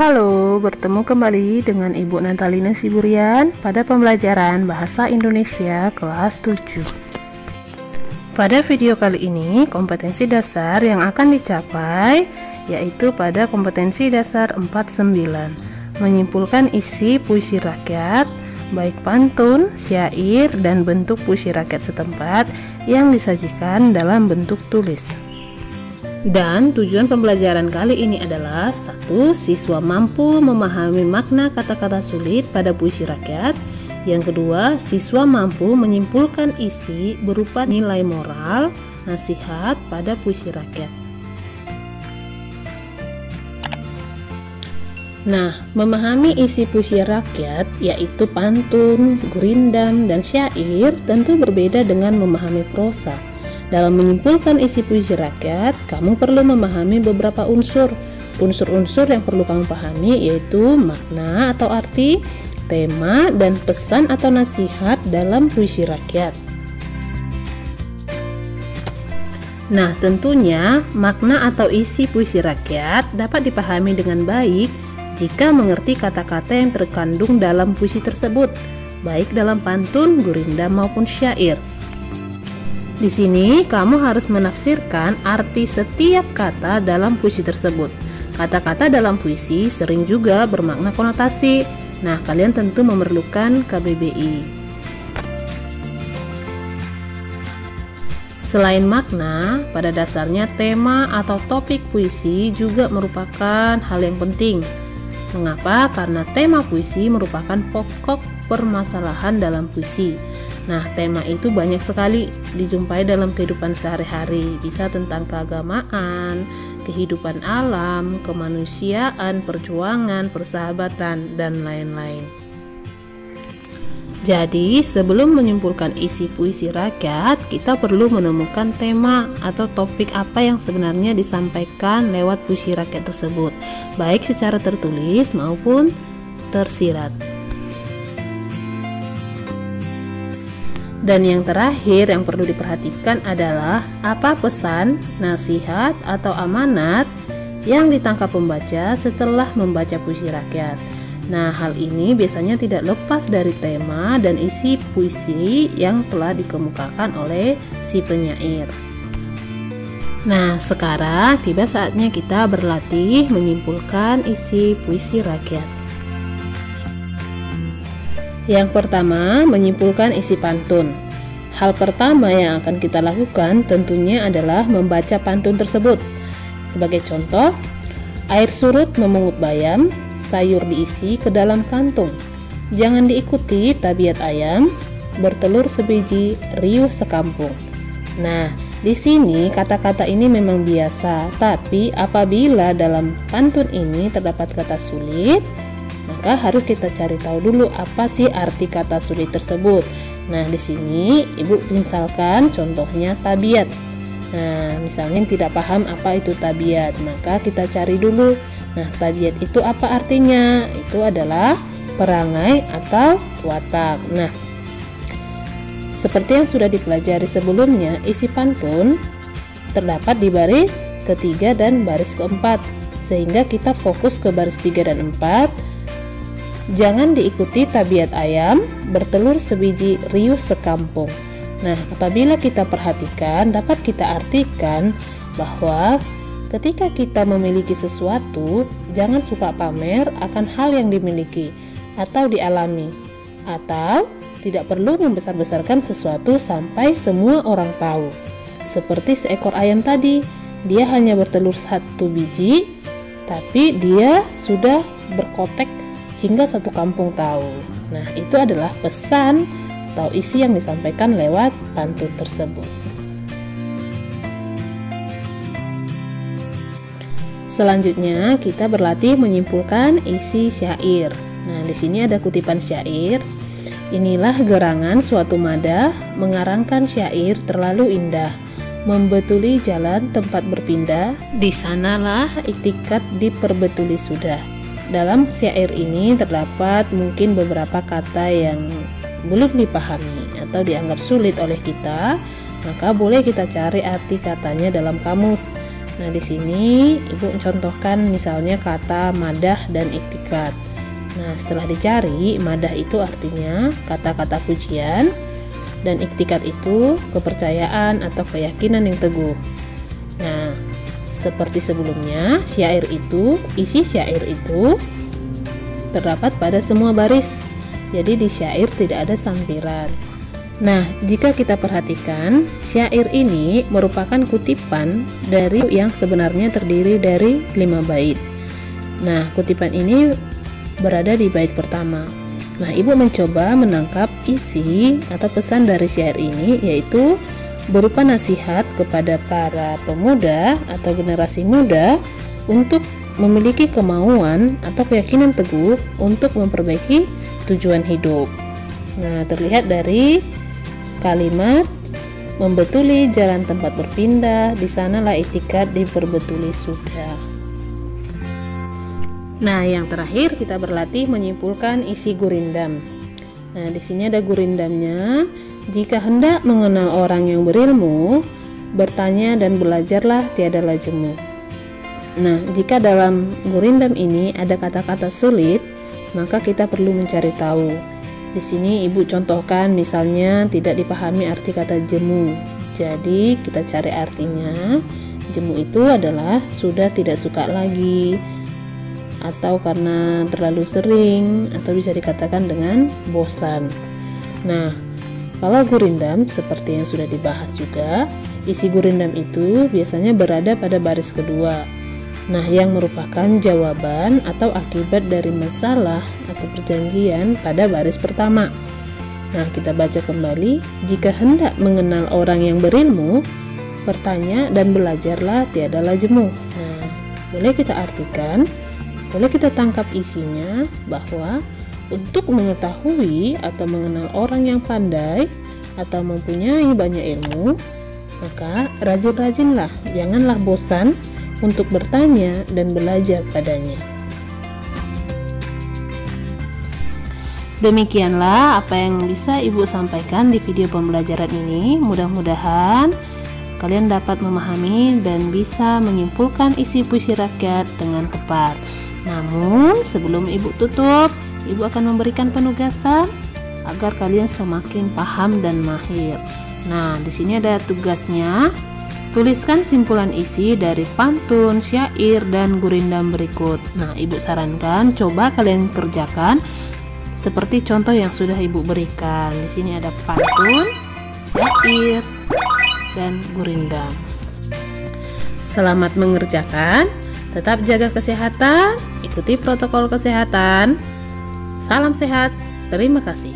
Halo, bertemu kembali dengan Ibu Natalina Siburian pada pembelajaran Bahasa Indonesia kelas 7. Pada video kali ini, kompetensi dasar yang akan dicapai yaitu pada kompetensi dasar 49, menyimpulkan isi puisi rakyat, baik pantun, syair, dan bentuk puisi rakyat setempat yang disajikan dalam bentuk tulis. Dan tujuan pembelajaran kali ini adalah 1. Siswa mampu memahami makna kata-kata sulit pada puisi rakyat. Yang kedua, siswa mampu menyimpulkan isi berupa nilai moral, nasihat pada puisi rakyat. Nah, memahami isi puisi rakyat yaitu pantun, gurindam, dan syair tentu berbeda dengan memahami prosa. Dalam menyimpulkan isi puisi rakyat, kamu perlu memahami beberapa unsur. Unsur-unsur yang perlu kamu pahami yaitu makna atau arti, tema, dan pesan atau nasihat dalam puisi rakyat. Nah, tentunya makna atau isi puisi rakyat dapat dipahami dengan baik jika mengerti kata-kata yang terkandung dalam puisi tersebut, baik dalam pantun, gurindam, maupun syair. Di sini kamu harus menafsirkan arti setiap kata dalam puisi tersebut. Kata-kata dalam puisi sering juga bermakna konotasi. Nah, kalian tentu memerlukan KBBI. Selain makna, pada dasarnya tema atau topik puisi juga merupakan hal yang penting. Mengapa? Karena tema puisi merupakan pokok permasalahan dalam puisi. Nah, tema itu banyak sekali dijumpai dalam kehidupan sehari-hari. Bisa tentang keagamaan, kehidupan alam, kemanusiaan, perjuangan, persahabatan, dan lain-lain. Jadi, sebelum menyimpulkan isi puisi rakyat, kita perlu menemukan tema atau topik apa yang sebenarnya disampaikan lewat puisi rakyat tersebut, baik secara tertulis maupun tersirat. Dan yang terakhir yang perlu diperhatikan adalah apa pesan, nasihat, atau amanat yang ditangkap pembaca setelah membaca puisi rakyat. Nah, hal ini biasanya tidak lepas dari tema dan isi puisi yang telah dikemukakan oleh si penyair. Nah, sekarang tiba saatnya kita berlatih menyimpulkan isi puisi rakyat. Yang pertama, menyimpulkan isi pantun. Hal pertama yang akan kita lakukan tentunya adalah membaca pantun tersebut. Sebagai contoh, air surut memungut bayam, sayur diisi ke dalam kantung. Jangan diikuti tabiat ayam, bertelur sebiji, riuh sekampung. Nah, di sini kata-kata ini memang biasa, tapi apabila dalam pantun ini terdapat kata sulit, maka harus kita cari tahu dulu apa sih arti kata sulit tersebut. Nah, di sini Ibu misalkan contohnya tabiat. Nah, misalnya tidak paham apa itu tabiat, maka kita cari dulu. Nah, tabiat itu apa artinya? Itu adalah perangai atau watak. Nah, seperti yang sudah dipelajari sebelumnya, isi pantun terdapat di baris ketiga dan baris keempat, sehingga kita fokus ke baris 3 dan 4. Jangan diikuti tabiat ayam, bertelur sebiji, riuh sekampung. Nah, apabila kita perhatikan, dapat kita artikan bahwa ketika kita memiliki sesuatu, jangan suka pamer akan hal yang dimiliki atau dialami, atau tidak perlu membesar-besarkan sesuatu sampai semua orang tahu. Seperti seekor ayam tadi, dia hanya bertelur 1 biji, tapi dia sudah berkotek hingga 1 kampung tahu. Nah, itu adalah pesan atau isi yang disampaikan lewat pantun tersebut. Selanjutnya, kita berlatih menyimpulkan isi syair. Nah, di sini ada kutipan syair. Inilah gerangan suatu madah, mengarangkan syair terlalu indah, membetuli jalan tempat berpindah, di sanalah iktikat diperbetuli sudah. Dalam syair ini terdapat mungkin beberapa kata yang belum dipahami atau dianggap sulit oleh kita, maka boleh kita cari arti katanya dalam kamus. Nah, di sini Ibu contohkan misalnya kata madah dan iktikat. Nah, setelah dicari, madah itu artinya kata-kata pujian dan iktikat itu kepercayaan atau keyakinan yang teguh. Nah, seperti sebelumnya, isi syair itu terdapat pada semua baris. Jadi di syair tidak ada sampiran. Nah, jika kita perhatikan, syair ini merupakan kutipan dari yang sebenarnya terdiri dari 5 bait. Nah, kutipan ini berada di bait pertama. Nah, Ibu mencoba menangkap isi atau pesan dari syair ini, yaitu berupa nasihat kepada para pemuda atau generasi muda untuk memiliki kemauan atau keyakinan teguh untuk memperbaiki tujuan hidup. Nah, terlihat dari kalimat membetuli jalan tempat berpindah, di sanalah itikat diperbetuli sudah. Nah, yang terakhir kita berlatih menyimpulkan isi gurindam. Nah, di sini ada gurindamnya. Jika hendak mengenal orang yang berilmu, bertanya dan belajarlah tiadalah jemu. Nah, jika dalam gurindam ini ada kata-kata sulit, maka kita perlu mencari tahu. Di sini Ibu contohkan misalnya tidak dipahami arti kata jemu. Jadi kita cari artinya. Jemu itu adalah sudah tidak suka lagi, atau karena terlalu sering, atau bisa dikatakan dengan bosan. Nah, kalau gurindam seperti yang sudah dibahas juga, isi gurindam itu biasanya berada pada baris kedua. Nah, yang merupakan jawaban atau akibat dari masalah atau perjanjian pada baris pertama. Nah, kita baca kembali. Jika hendak mengenal orang yang berilmu, bertanya dan belajarlah tiadalah jemu. Nah, boleh kita artikan, boleh kita tangkap isinya bahwa untuk mengetahui atau mengenal orang yang pandai atau mempunyai banyak ilmu, maka rajin-rajinlah, janganlah bosan untuk bertanya dan belajar padanya. Demikianlah apa yang bisa Ibu sampaikan di video pembelajaran ini. Mudah-mudahan kalian dapat memahami dan bisa menyimpulkan isi puisi rakyat dengan tepat. Namun sebelum Ibu tutup, Ibu akan memberikan penugasan agar kalian semakin paham dan mahir. Nah, di sini ada tugasnya. Tuliskan simpulan isi dari pantun, syair, dan gurindam berikut. Nah, Ibu sarankan coba kalian kerjakan seperti contoh yang sudah Ibu berikan. Di sini ada pantun, syair, dan gurindam. Selamat mengerjakan. Tetap jaga kesehatan, ikuti protokol kesehatan. Salam sehat. Terima kasih.